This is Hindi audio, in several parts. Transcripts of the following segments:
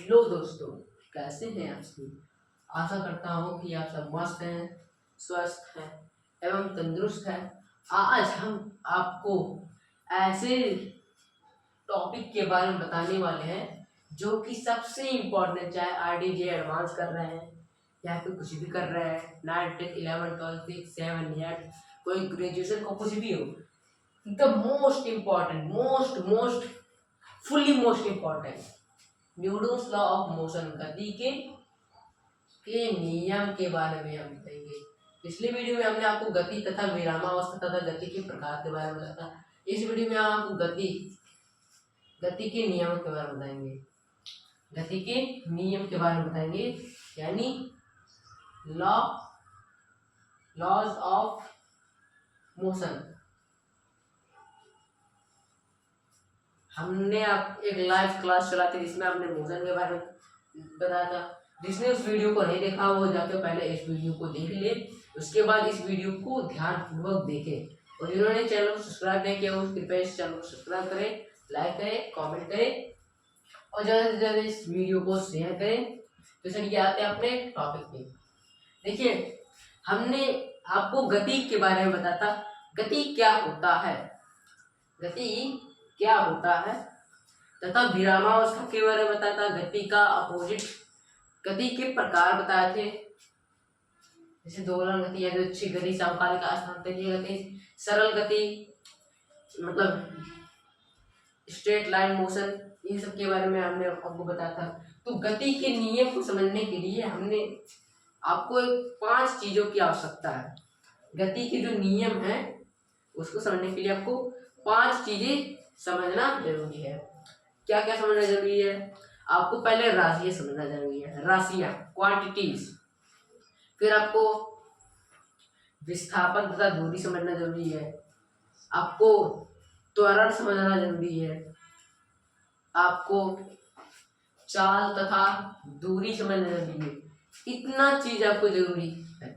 हेलो दोस्तों, कैसे हैं आप सभी। आशा करता हूँ कि आप सब मस्त हैं, स्वस्थ हैं एवं तंदुरुस्त हैं। आज हम आपको ऐसे टॉपिक के बारे में बताने वाले हैं जो कि सबसे इम्पोर्टेंट, चाहे आरडीजे एडवांस कर रहे हैं या फिर कुछ भी कर रहे हैं, 9, 10, 11, 12, 6, 7, 8, कोई ग्रेजुएशन का कुछ भी हो। The most important, most fully most important, Newton's law of motion, गति के नियम के बारे में हम बताएंगे। पिछले वीडियो में हमने आपको गति तथा विरामावस्था तथा गति के प्रकार के बारे में बताया था। इस वीडियो में हम आपको गति के नियम के बारे में बताएंगे, गति के नियम के बारे में बताएंगे, यानी लॉज ऑफ मोशन। हमने आप एक लाइव क्लास चलाती जिसमें आपने मोशन के बारे में बताया था। जिसने उस वीडियो को नहीं देखा वो जाके पहले इस वीडियो को देख ले, उसके बाद इस वीडियो को ध्यानपूर्वक देखे। और जिन्होंने चैनल को सब्सक्राइब नहीं किया वो कृपया इस चैनल को सब्सक्राइब करें, लाइक करें, कमेंट करें और ज़्यादा से ज़्यादा इस वीडियो को शेयर करें। तो चलिए आते हैं अपने टॉपिक पे। देखिए, हमने आपको गति के बारे में बताया था, गति क्या होता है, गति क्या होता है तथा विरामावस्था के बारे में बताया था, गति का अपोजिट, गति के प्रकार बताए थे, जैसे दोलन गति, यादृच्छिक गति, समकालिक अस्थानांतरित गति, सरल गति, मतलब स्ट्रेट लाइन मोशन, इन सब के बारे में हमने आपको बताया था। तो गति के नियम को समझने के लिए हमने आपको 5 चीजों की आवश्यकता है। गति के जो नियम है उसको समझने के लिए आपको 5 चीजें समझना जरूरी है। क्या क्या समझना जरूरी है? आपको पहले राशियां समझना जरूरी है, राशियां, क्वांटिटीज। फिर आपको विस्थापन तथा दूरी समझना जरूरी है, आपको त्वरण समझना जरूरी है, आपको चाल तथा दूरी समझना जरूरी है। इतना चीज आपको जरूरी है,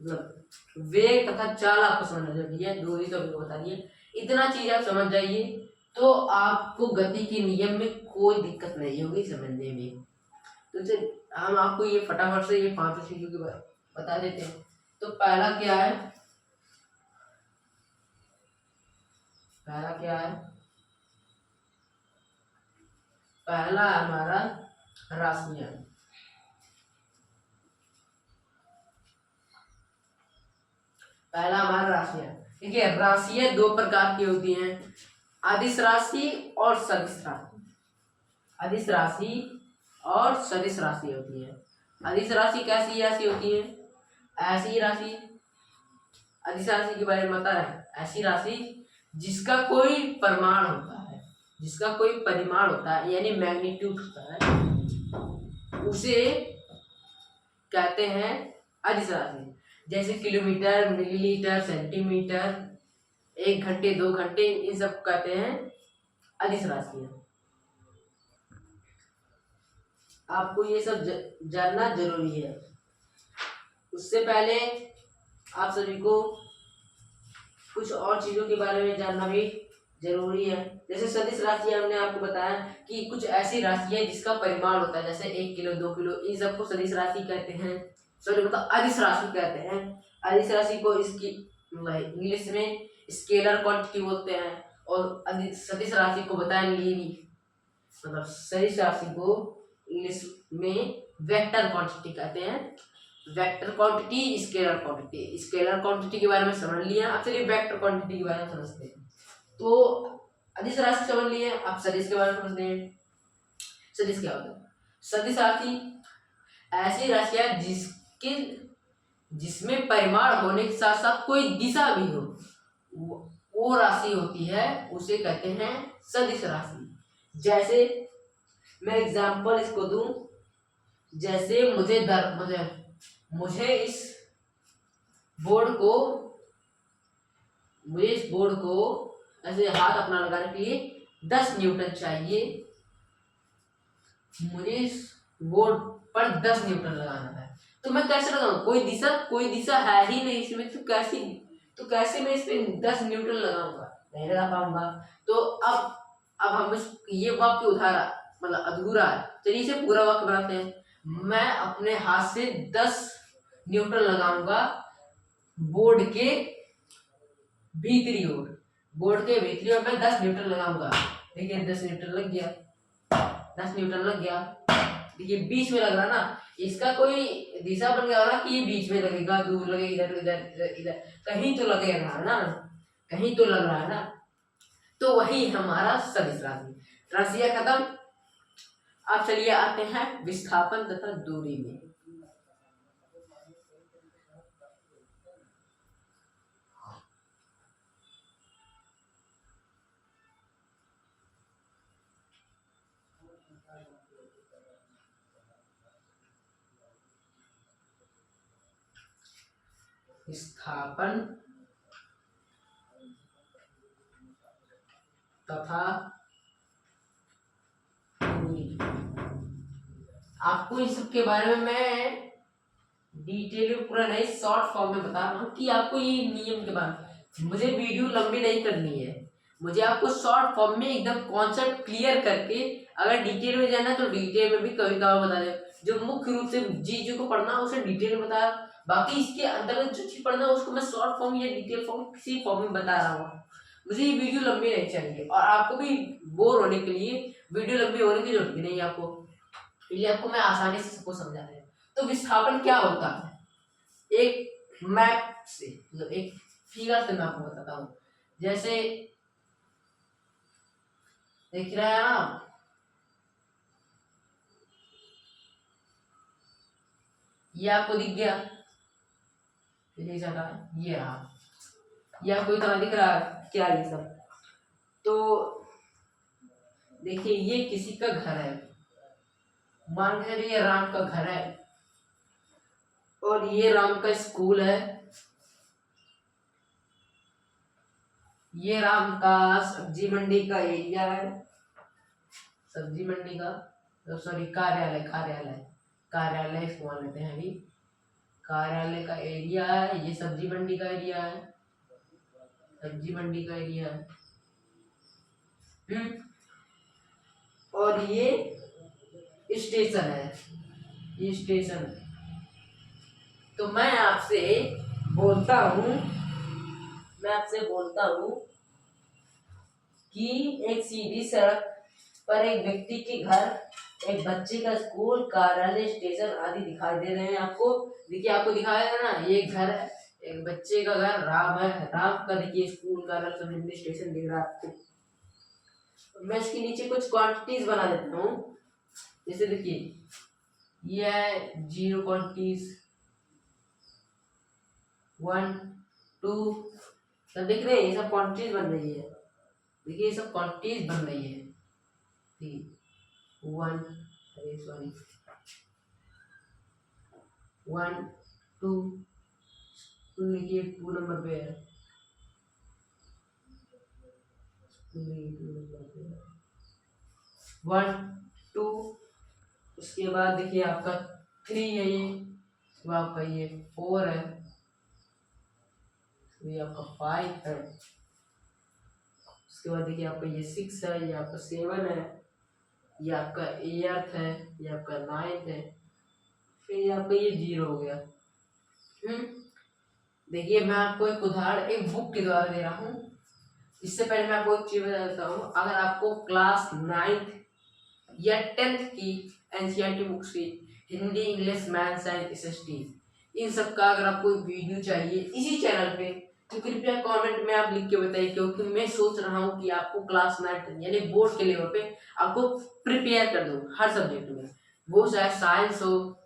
मतलब वेग तथा चाल आपको समझना जरूरी है, दूरी तो आपको बता दिए। इतना चीज आप समझ जाइए तो आपको गति के नियम में कोई दिक्कत नहीं होगी समझने में। तो हम आपको ये फटाफट से ये 5 चीजों के बारे बता देते हैं। तो पहला क्या है? पहला हमारा राशियां। पहला हमारा राशियां। देखिए, राशियां 2 प्रकार की होती हैं, अदिश राशि और सदिश राशि। अदिश राशि और सदिश राशि होती है। अदिश राशि कैसी राशि होती है? ऐसी राशि, अदिश राशि के बारे में बता रहे हैं, ऐसी राशि जिसका कोई परिमाण होता है, जिसका कोई परिमाण होता है यानी मैग्नीट्यूड होता है, उसे कहते हैं अदिश राशि। जैसे किलोमीटर, मिलीलीटर, सेंटीमीटर, 1 घंटे, 2 घंटे, इन सब कहते हैं अदिश राशि। आपको ये सब जानना जरूरी है। उससे पहले आप सभी को कुछ और चीजों के बारे में जानना भी जरूरी है। जैसे सदिश राशि हमने आपको बताया कि कुछ ऐसी राशि है जिसका परिमाण होता है, जैसे 1 किलो, 2 किलो, इन सबको सदिश राशि कहते हैं, सॉरी मतलब अदिश राशि कहते हैं। अदिश राशि को इसकी इंग्लिश में स्केलर क्वांटिटी बोलते हैं, और सदिश राशि को बताएंगे, मतलब सदिश राशि को इंग्लिश में वेक्टर क्वांटिटी कहते हैं। Vector quantity, scalar quantity. Scalar quantity के बारे में समझ लिया, अब चलिए वेक्टर क्वांटिटी के बारे में समझते हैं। तो अदिश राशि समझ लिए, अब सदिश के बारे में समझते हैं। सदिश क्या होता है? सदिश राशि ऐसी राशि है जिसमें परिमाण होने के साथ साथ कोई दिशा भी हो, वो राशि होती है, उसे कहते हैं सदिश राशि। जैसे मैं एग्जांपल इसको दूं, जैसे मुझे इस बोर्ड को ऐसे हाथ अपना लगाने के लिए 10 न्यूटन चाहिए। मुझे इस बोर्ड पर 10 न्यूटन लगाना है, तो मैं कैसे लगाऊं? कोई दिशा है ही नहीं इसमें, तो कैसे मैं इस पे 10 न्यूटन लगाऊंगा? नहीं लगा पाऊंगा। तो अब हम ये वाक्य उदाहरण मतलब अधूरा है। चलिए इसे पूरा वाक्य बनाते हैं। मैं अपने हाथ से 10 न्यूटन लगाऊंगा बोर्ड के भीतरी ओर। बोर्ड के भीतरी ओर मैं 10 न्यूटन लगाऊंगा। देखिए 10 न्यूटन लग गया, 10 न्यूटन लग गया। देखिए बीच में लग रहा ना, इसका कोई दिशा बन गया ना कि ये बीच में लगेगा, दूर लगेगा, इधर इधर इधर इधर, कहीं तो लगेगा ना, कहीं तो लग रहा है ना। तो वही हमारा सदिश राशि। राशियां खत्म। अब चलिए आते हैं विस्थापन तथा दूरी में। विस्थापन तथा दूरी। आपको इस सब के बारे में मैं डिटेल में पूरा नहीं, शॉर्ट फॉर्म में बता रहा हूँ कि आपको ये नियम के बारे में, मुझे वीडियो लंबी नहीं करनी है, मुझे आपको शॉर्ट फॉर्म में एकदम कॉन्सेप्ट क्लियर करके, अगर डिटेल में जाना है तो डिटेल में भी कभी कभार बता दे। जो मुख्य रूप से चीजों को पढ़ना उसे डिटेल में बताया, बाकी इसके अंतर्गत जो चीज पढ़ना है उसको मैं शॉर्ट फॉर्म या डिटेल फॉर्म किसी फॉर्म में बता रहा हूँ। मुझे ये वीडियो लंबी नहीं चाहिए और आपको भी बोर होने के लिए वीडियो लंबी होने की जरूरत नहीं है आपको, इसलिए आपको मैं आसानी से सबको समझा रहा हूँ। तो विस्थापन क्या होता है? एक मैप से, मतलब एक फिगर से मैं आपको बताता हूँ। जैसे देख रहे हैं ना, ये आपको दिख गया, ये रहा, ये आपको इतना दिख रहा है क्या ये सब? तो देखिए ये किसी का घर है, मान के चलिए ये राम का घर है और ये राम का स्कूल है, ये राम का सब्जी मंडी का एरिया है, सब्जी मंडी का, सॉरी कार्यालय, कार्यालय इसको मान लेते हैं अभी, कार्यालय का एरिया है, ये सब्जी मंडी का एरिया है, सब्जी मंडी का एरिया है। और ये स्टेशन है, ये स्टेशन है। तो मैं आपसे बोलता हूँ कि एक सीधी सड़क पर एक व्यक्ति के घर, एक बच्चे का स्कूल, कार्यालय, स्टेशन आदि दिखाई दे रहे हैं आपको। देखिए आपको दिखाया है ना, ये घर है, एक बच्चे का घर, राम है, राम का देखिए स्कूल, कार्यालय, स्टेशन दिख रहा है आपको। मैं इसके नीचे कुछ क्वांटिटीज बना देता हूँ। जैसे देखिए ये है 0 क्वांटिटीज, 1 2, सब दिख रहे हैं, ये सब क्वांटिटीज बन रही है। देखिए ये सब क्वांटिटीज बन रही है। 1 सॉरी 1 2, देखिए 2 नंबर पे है, 1 2, उसके बाद देखिए आपका 3 है, ये आपका ये 4 है, ये आपका 5 है, उसके बाद देखिए आपका ये 6 है, ये आपका 7 है, ये आपका 8 है, ये आपका 9 है, फिर ये आपका ये 0 हो गया। देखिए मैं आपको एक उदाहरण एक बुक के द्वारा दे रहा हूँ। इससे पहले मैं आपको एक चीज बता देता हूँ, अगर आपको क्लास 9th या 10th की एनसीईआरटी बुक्स की Hindi, English, math, science, SST, इन सब का अगर आपको विडियो चाहिए इसी चैनल पे, तो कृपया कमेंट में आप लिख के बताइए, क्योंकि मैं सोच रहा हूँ कि आपको क्लास 9 यानी बोर्ड के लेवल पे आपको प्रिपेयर कर दूँ हर सब्जेक्ट में, वो चाहे साइंस हो,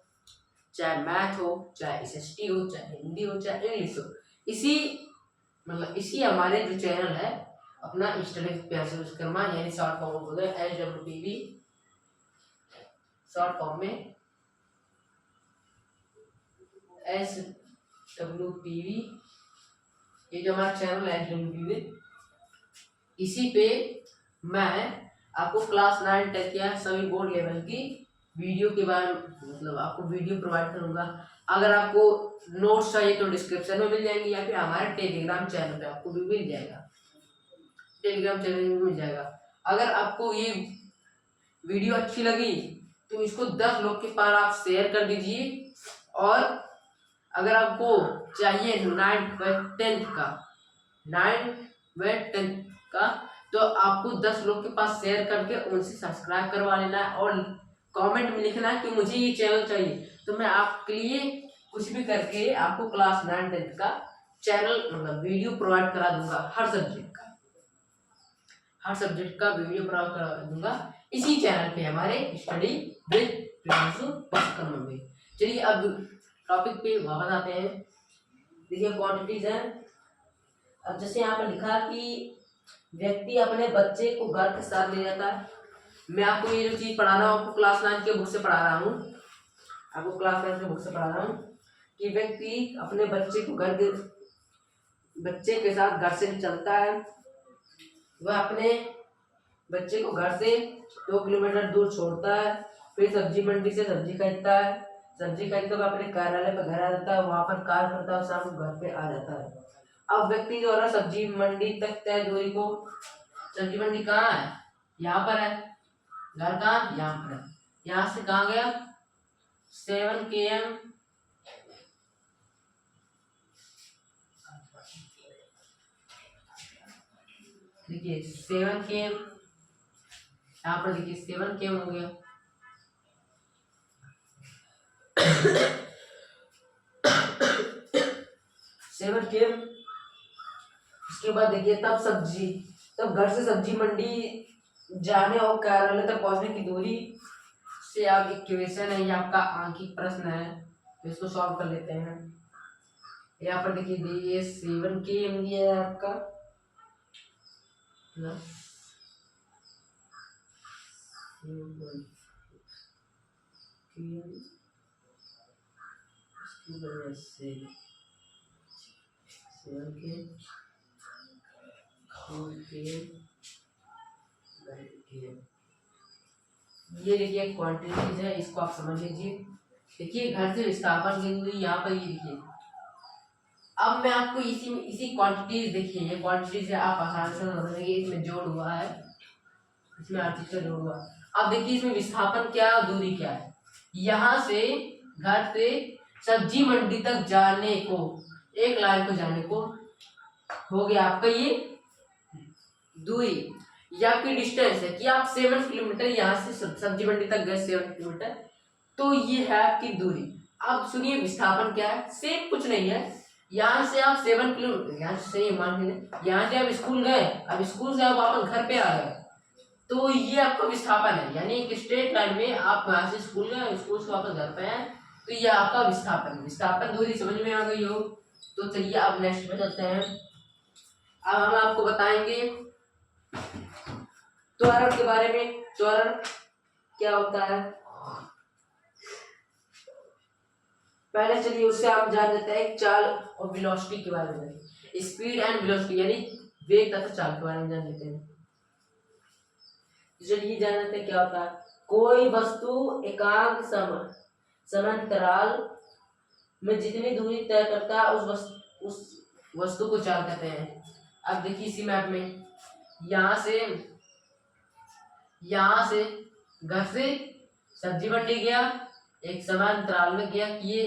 चाहे मैथ हो, चाहे एसएसटी हो, चाहे हिंदी हो, चाहे इंग्लिश हो। इसी मतलब इसी हमारे जो चैनल है अपना स्टडी प्यार से विश्वकर्मा, यानी शॉर्ट फॉर्म बोलते हैं SWPV, शॉर्ट फॉर्म में SWPV, ये जो हमारा चैनल है SWPV, इसी पे मैं आपको क्लास 9 10 या सभी बोर्ड लेवल की वीडियो के बारे में, मतलब आपको वीडियो प्रोवाइड करूंगा। अगर आपको नोट्स चाहिए तो डिस्क्रिप्शन में मिल जाएंगे, या फिर हमारे टेलीग्राम चैनल पे आपको भी मिल जाएगा, टेलीग्राम चैनल में मिल जाएगा। अगर आपको ये वीडियो अच्छी लगी तो इसको 10 लोग के पास आप शेयर कर दीजिए। और अगर आपको चाहिए 9th व 10th का 9th व 10th का तो आपको 10 लोग के पास शेयर करके उनसे सब्सक्राइब करवा लेना है और कमेंट में लिखना है कि मुझे ये चैनल चाहिए, तो मैं आपके लिए कुछ भी करके आपको क्लास 9 10 का चैनल मतलब वीडियो प्रोवाइड करा दूंगा। हर सब्जेक्ट का वीडियो प्रोवाइड करा दूंगा इसी चैनल पे, हमारे स्टडी विद प्रियांशु पस्कर्म में। चलिए अब टॉपिक पे वापस आते हैं। देखिए क्वांटिटीज है। अब जैसे यहाँ पर लिखा कि व्यक्ति अपने बच्चे को घर के साथ ले जाता है। मैं आपको ये जो चीज पढ़ा रहा हूँ आपको क्लास 9 के बुक से पढ़ा रहा हूँ, कि व्यक्ति अपने बच्चे के साथ घर से चलता है। वह अपने बच्चे को घर से 2 किलोमीटर दूर छोड़ता है, फिर सब्जी मंडी से सब्जी खरीदता है। सब्जी खरीद कर अपने कार्यालय पर घर आ जाता है, वहां पर कार्य करता है, शाम को घर पे आ जाता है। अब व्यक्ति जो है सब्जी मंडी तक तय दूरी को, सब्जी मंडी कहाँ है, यहाँ पर है, घर कहाँ, यहाँ पर है। यहाँ से कहाँ गया 7 km, देखिए 7 km, यहाँ पर देखिए 7 km हो गया। उसके बाद देखिए तब घर से सब्जी मंडी जाने और कार्यालय तक पहुंचने की दूरी से आप एक क्वेश्चन है, ये आपका आंकिक प्रश्न है, तो इसको सॉल्व कर लेते हैं। यहाँ पर देखिए ये 7 km दिया है आपका प्लस 7 ये देखिए क्वांटिटीज है, इसको आप समझ लीजिए। देखिए घर से विस्थापन की दूरी यहाँ पर ये देखिए। अब मैं आपको इसी क्वांटिटीज, देखिए ये क्वांटिटीज है, आप आसानी से समझेंगे। इसमें जोड़ हुआ है, इसमें आर्टिकल जोड़ हुआ। अब देखिए इसमें विस्थापन क्या है, दूरी क्या है। यहाँ से घर से सब्जी मंडी तक जाने को, एक लाइन को जाने को हो गया आपका ये दूरी, या आपकी डिस्टेंस है कि आप 7 किलोमीटर यहाँ से सब्जी मंडी तक गए 7 किलोमीटर, तो ये है आपकी दूरी। अब सुनिए विस्थापन क्या है, सेम कुछ नहीं है। यहाँ से आप 7 किलोमीटर, यहाँ से मान लीजिए यहाँ से आप स्कूल गए, अब स्कूल से आप वापस घर पे आ गए, तो ये आपका विस्थापन है। यानी एक स्ट्रेट लाइन में आप यहाँ से स्कूल गए, स्कूल से वापस घर पे आए, तो ये आपका विस्थापन दूरी समझ में आ गई हो। तो चलिए अब नेक्स्ट में चलते हैं। अब हम आपको बताएंगे त्वरण के बारे में। त्वरण क्या होता है, पहले चलिए उससे आप जान लेते हैं चाल और वेलोसिटी के बारे में। स्पीड एंड वेलोसिटी यानी वेग तथा चाल के बारे में जान लेते हैं। चलिए जान लेते हैं क्या होता है। कोई वस्तु एकांक समांतराल में जितनी दूरी तय करता है उस वस्तु को चाल कहते हैं। अब देखिए इसी मैप में यहाँ से घर से सब्जी मंडी गया, एक समांतराल में गया कि ये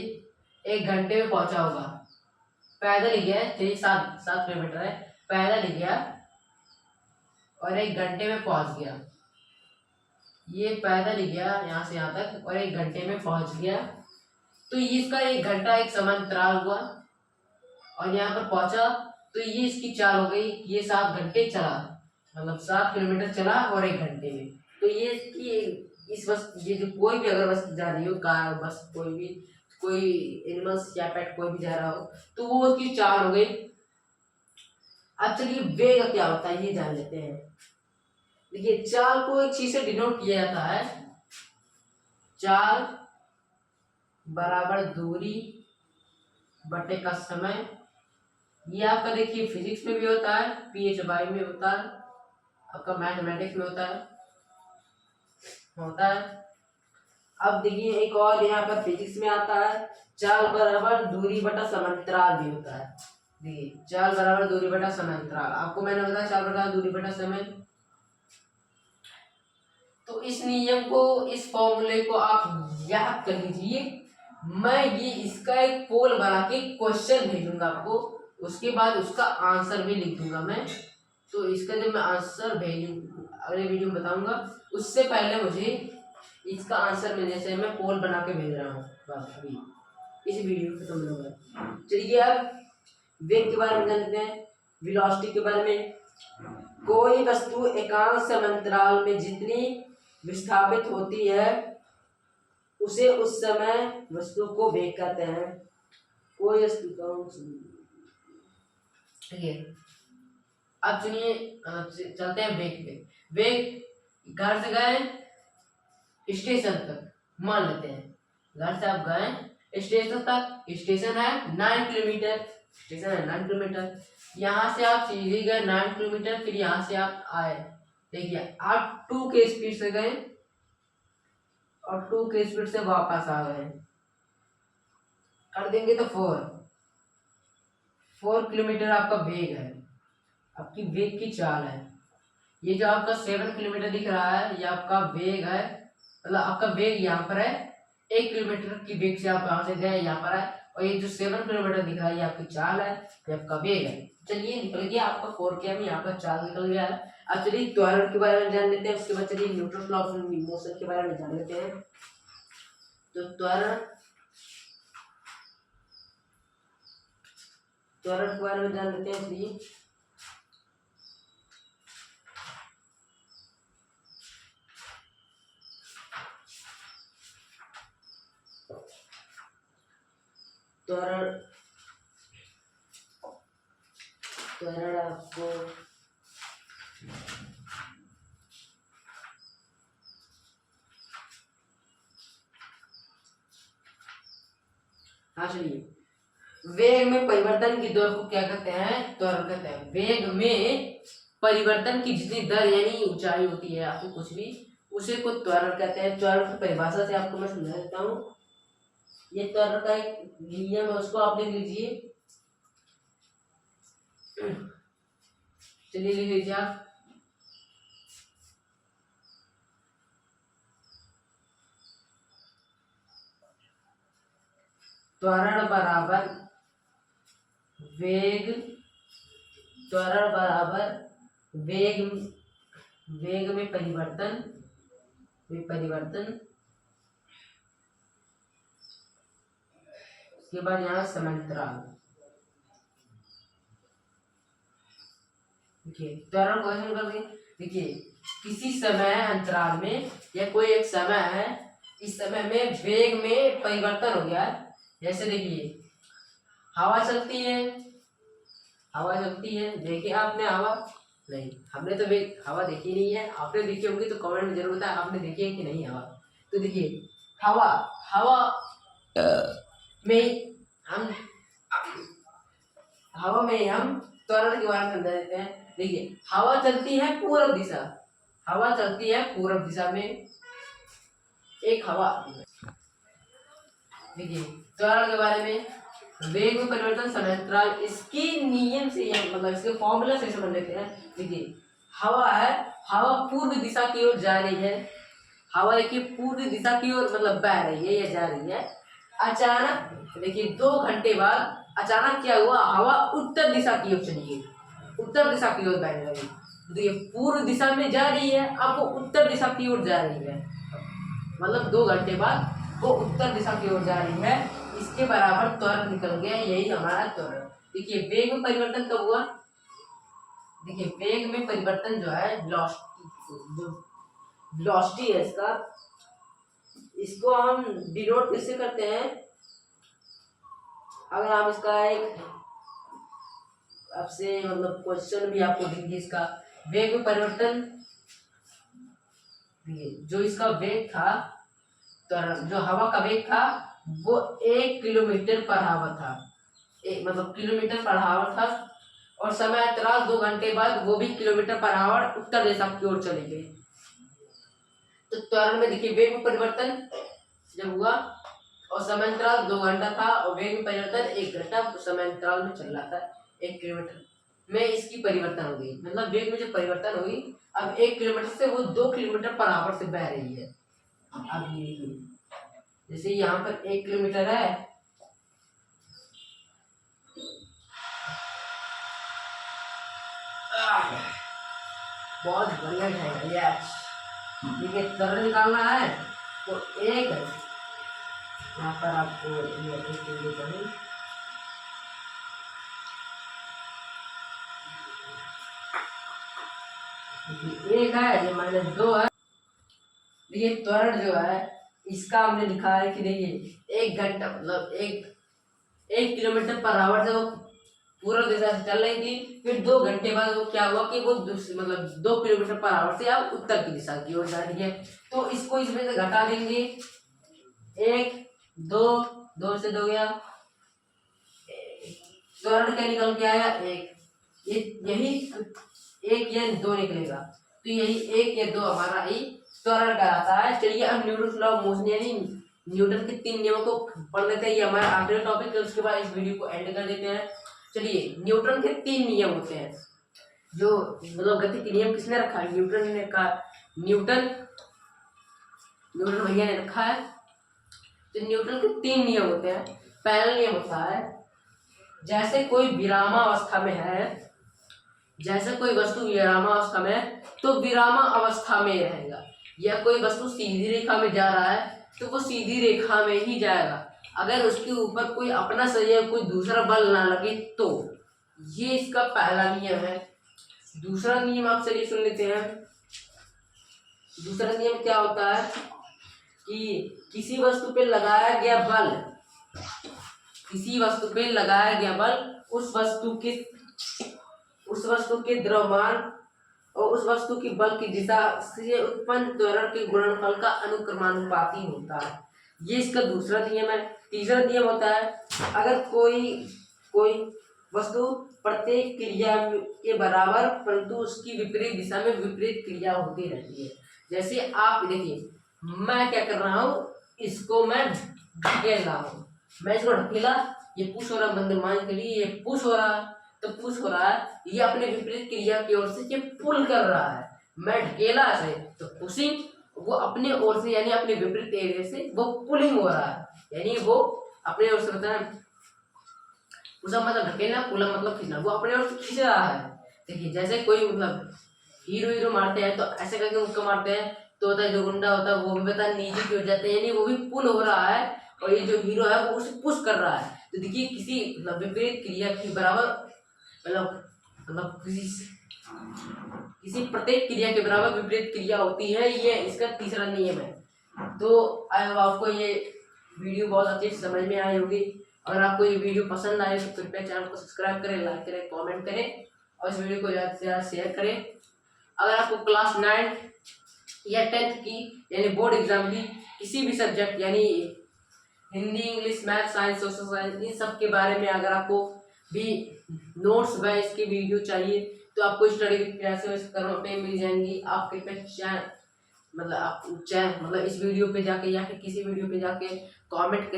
1 घंटे में पहुंचा होगा। पैदल ही गया, 7 किलोमीटर है, पैदल ही गया और 1 घंटे में पहुंच गया। ये पैदल ही गया यहाँ से यहाँ तक और 1 घंटे में पहुंच गया, तो ये इसका 1 घंटा एक समांतराल हुआ और यहाँ पर पहुंचा, तो ये इसकी चाल हो गई। ये 7 घंटे चला, मतलब 7 किलोमीटर चला और 1 घंटे में। तो ये इसकी ये जो कोई भी अगर वस्तु जा रही हो, कार बस कोई एनिमल्स या पेट कोई भी जा रहा हो, तो वो उसकी चाल हो गई। अब चलिए वेग क्या होता है ये जान लेते हैं। देखिए चाल को एक चीज से डिनोट किया जाता है, चाल बराबर दूरी बटे का समय। ये आपका देखिए फिजिक्स में भी होता है, PHY में होता है, आपका मैथमेटिक्स में होता है। अब देखिए एक और यहाँ पर फिजिक्स में आता है, चाल बराबर दूरी बटा समांतराल भी होता है। देखिए चाल बराबर दूरी बटा समांतराल, आपको मैंने बताया चाल बराबर दूरी बटा समय। तो इस नियम को, इस फॉर्मूले को आप याद कर लीजिए। मैं ये इसका एक पोल बना के क्वेश्चन भेजूंगा आपको, उसके बाद उसका आंसर भी लिख दूंगा मैं। तो इसका जब मैं आंसर भेजूँ अगले वीडियो में बताऊंगा, उससे पहले मुझे इसका आंसर मिलने से मैं पोल बना के भेज रहा हूँ बस अभी इस वीडियो खत्म होगा। चलिए अब वेग के बारे में जानते हैं, वेलोसिटी के बारे में। कोई वस्तु एकांक समांतराल में जितनी विस्थापित होती है उसे उस समय वस्तु को वेग कहते हैं। कोई वस्तु ठीक है। अब सुनिए, चलते हैं वेग पे। वेग घर से गए स्टेशन तक, मान लेते हैं घर से आप गए स्टेशन तक, स्टेशन है 9 किलोमीटर, स्टेशन है 9 किलोमीटर। यहाँ से आप सीधे गए 9 किलोमीटर, फिर यहाँ से आप आए, देखिए आप 2 के स्पीड से गए और 2 के स्पीड से वापस आ गए, कर देंगे तो 4 किलोमीटर आपका वेग है, आपकी वेग की चाल है। ये जो आपका 7 किलोमीटर दिख रहा है ये आपका वेग है, मतलब आपका वेग यहाँ पर है, 1 किलोमीटर की वेग से आप यहाँ से गए यहाँ पर है, और ये जो 7 किलोमीटर दिख रहा है ये आपकी चाल है, ये आपका वेग है। चलिए निकल गया आपका 4 km, यहाँ पर चाल निकल गया है। अब चलिए त्वरण के बारे में जान लेते हैं, उसके बाद चलिए न्यूटन लॉ ऑफ मोशन के बारे में जान लेते हैं। तो त्वरण के बारे में जान लेते हैं। इसलिए त्वरण आपको हाँ चलिए, वेग में परिवर्तन की दर को क्या कहते हैं? त्वरण कहते हैं। वेग में परिवर्तन की जितनी दर यानी ऊंचाई होती है आपको कुछ भी, उसे को त्वरण कहते हैं। त्वरण की परिभाषा से आपको मैं समझा देता हूँ। ये त्वरण का एक नियम है, उसको आप लिख लीजिए। चलिए लिख लीजिए आप। त्वरण बराबर वेग, त्वरण बराबर वेग में परिवर्तन, उसके बाद यहाँ समांतराल। देखिए त्वरण क्वेश्चन कर दें। देखिए किसी समय अंतराल में या कोई एक समय है, इस समय में वेग में परिवर्तन हो गया है। जैसे देखिए हवा चलती है, देखिए आपने हवा, नहीं हमने तो हवा देखी नहीं है, आपने देखी होगी तो कमेंट में जरूर बताएं आपने देखी है कि नहीं हवा। तो देखिए हवा में त्वरण के बारे में समझा देते हैं। देखिए हवा चलती है पूर्व दिशा में, एक हवा। देखिए त्वरण के बारे में, वेग में परिवर्तन समांतराल, इसके नियम से मतलब इसके फॉर्मूला से समझ लेते हैं। देखिए हवा पूर्व दिशा की ओर जा रही है, हवा देखिए पूर्व दिशा की ओर मतलब बह रही है या जा रही है। अचानक देखिए 2 घंटे बाद अचानक क्या हुआ, हवा उत्तर दिशा की ओर चली गई, उत्तर दिशा की ओर बहने लगी। तो ये पूर्व दिशा में जा रही है, अब वो उत्तर दिशा की ओर जा रही है, मतलब 2 घंटे बाद वो उत्तर दिशा की ओर जा रही है। इसके बराबर त्वरण निकल गया, यही हमारा त्वरण। देखिए वेग में परिवर्तन कब हुआ? देखिए वेग में परिवर्तन जो है वेलोसिटी है इसका, इसको हम डिनोट किससे करते हैं? अगर हम इसका एक आपसे मतलब क्वेश्चन भी आपको देंगे, इसका वेग में परिवर्तन, जो इसका वेग था, जो हवा का वेग था वो 1 किलोमीटर पर आवर था, मतलब किलोमीटर पर आवर था, और समय अंतराल 2 घंटे बाद वो भी किलोमीटर पर आवर उत्तर दिशा की ओर चली गई। तो त्वरण में देखिए वेग में परिवर्तन जब हुआ और समय अंतराल 2 घंटा था और वेग में परिवर्तन 1 घंटा समय अंतराल में चल रहा था, 1 किलोमीटर। में इसकी परिवर्तन हो गई, मतलब वेग में जो परिवर्तन हुई, अब 1 किलोमीटर से वो 2 किलोमीटर पर आवर से बह रही है। अब ये देखिए, जैसे यहाँ पर 1 किलोमीटर है, बहुत बढ़िया है यस। देखिए तरल निकालना है तो एक यहाँ पर आपको ये करूँ, एक है ये -2 है। देखिए त्वरण जो है इसका हमने लिखा है कि देखिए 1 घंटा मतलब 1 किलोमीटर पर आवर से वो पूर्व दिशा से चल रही थी, फिर 2 घंटे बाद वो क्या हुआ कि वो मतलब 2 किलोमीटर पर आवर से अब उत्तर की दिशा की ओर जा रही है। तो इसको इसमें से घटा देंगे, 1 2 2 से 2 गया, त्वरण क्या निकल के आया 1, यही 1 या 2 निकलेगा, तो यही 1 या 2 हमारा ही त्वरण कहलाता है। चलिए अब न्यूटन लॉ ऑफ मोशन यानी न्यूटन के 3 नियमों को पढ़ लेते हैं, ये हमारा आखिरी टॉपिक है, उसके बाद इस वीडियो को एंड कर देते हैं। चलिए न्यूटन के 3 नियम होते हैं, जो मतलब गति के नियम किसने रखा है, न्यूटन ने कहा, न्यूटन भैया ने रखा है। तो न्यूटन के 3 नियम होते हैं। पहला नियम होता है, जैसे कोई विरामावस्था में है, जैसे कोई वस्तु विरामावस्था में है तो विरामावस्था में रहेगा, या कोई वस्तु सीधी रेखा में जा रहा है तो वो सीधी रेखा में ही जाएगा, अगर उसके ऊपर कोई अपना संयोग कोई दूसरा बल ना लगे तो। ये इसका पहला नियम है। दूसरा नियम आप चलिए सुन लेते हैं। दूसरा नियम क्या होता है कि किसी वस्तु पे लगाया गया बल, किसी वस्तु पे लगाया गया बल उस वस्तु के द्रव्यमान और उस वस्तु की बल की दिशा से उत्पन्न त्वरण के गुणनफल का अनुक्रमानुपाती होता है। ये इसका दूसरा नियम है। तीसरा नियम होता है, अगर कोई वस्तु प्रत्येक क्रिया के बराबर परंतु उसकी विपरीत दिशा में विपरीत क्रिया होती रहती है। जैसे आप देखिए, मैं क्या कर रहा हूँ, इसको मैं ढकेल रहा हूँ, मैं इसको ढकेला, ये पुश हो रहा, बंदर मान के लिए ये पुश हो रहा, तो पुश हो रहा है, ये अपने विपरीत क्रिया की ओर से ये पुल कर रहा है। मैं ढकेला से तो पुशिंग, वो अपने ओर से यानी अपने विपरीत एरिया से वो पुलिंग हो रहा है, यानी वो अपने ओर से बताना, उसका मतलब ढकेलना, पुला मतलब खींचना, वो अपने ओर से खींच रहा है। देखिए जैसे कोई मतलब हीरो मारते हैं तो ऐसे करके मुक्का मारते हैं, तो होता है जो गुंडा होता है वो भी पता नीचे की ओर जाते हैं, यानी वो भी पुल हो रहा है, और ये जो हीरो है वो उसे पुश कर रहा है। तो देखिए किसी मतलब विपरीत क्रिया की बराबर मतलब किसी प्रत्येक क्रिया के बराबर विपरीत क्रिया होती है, ये इसका तीसरा नियम है। तो आपको ये वीडियो बहुत अच्छे से समझ में आई होगी। अगर आपको ये वीडियो पसंद आए तो कृपया चैनल को सब्सक्राइब करें, लाइक करें, कमेंट करें और इस वीडियो को ज़्यादा से ज़्यादा शेयर करें। अगर आपको क्लास 9 या 10th की यानी बोर्ड एग्जाम की किसी भी सब्जेक्ट यानी Hindi, English, math, science, social science, इन सब के बारे में अगर आपको भी नोट्स व इसकी वीडियो चाहिए तो आपको स्टडी विद क्लासेस पे मिल जाएंगी। आप कृपया मतलब इस वीडियो पे जाके या फिर किसी वीडियो पे जाके कमेंट कर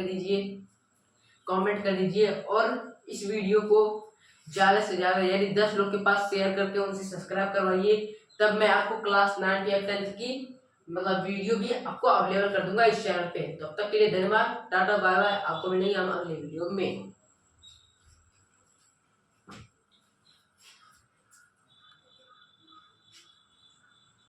दीजिए और इस वीडियो को ज़्यादा से ज़्यादा यानी 10 लोग के पास शेयर करके उनसे सब्सक्राइब करवाइए, तब मैं आपको क्लास 9 या 10th की मतलब वीडियो भी आपको अवेलेबल कर दूंगा इस चैनल पे। तब तक के लिए धन्यवाद, टाटा बाय बाय, आपको मिलेंगे हम अगले वीडियो में।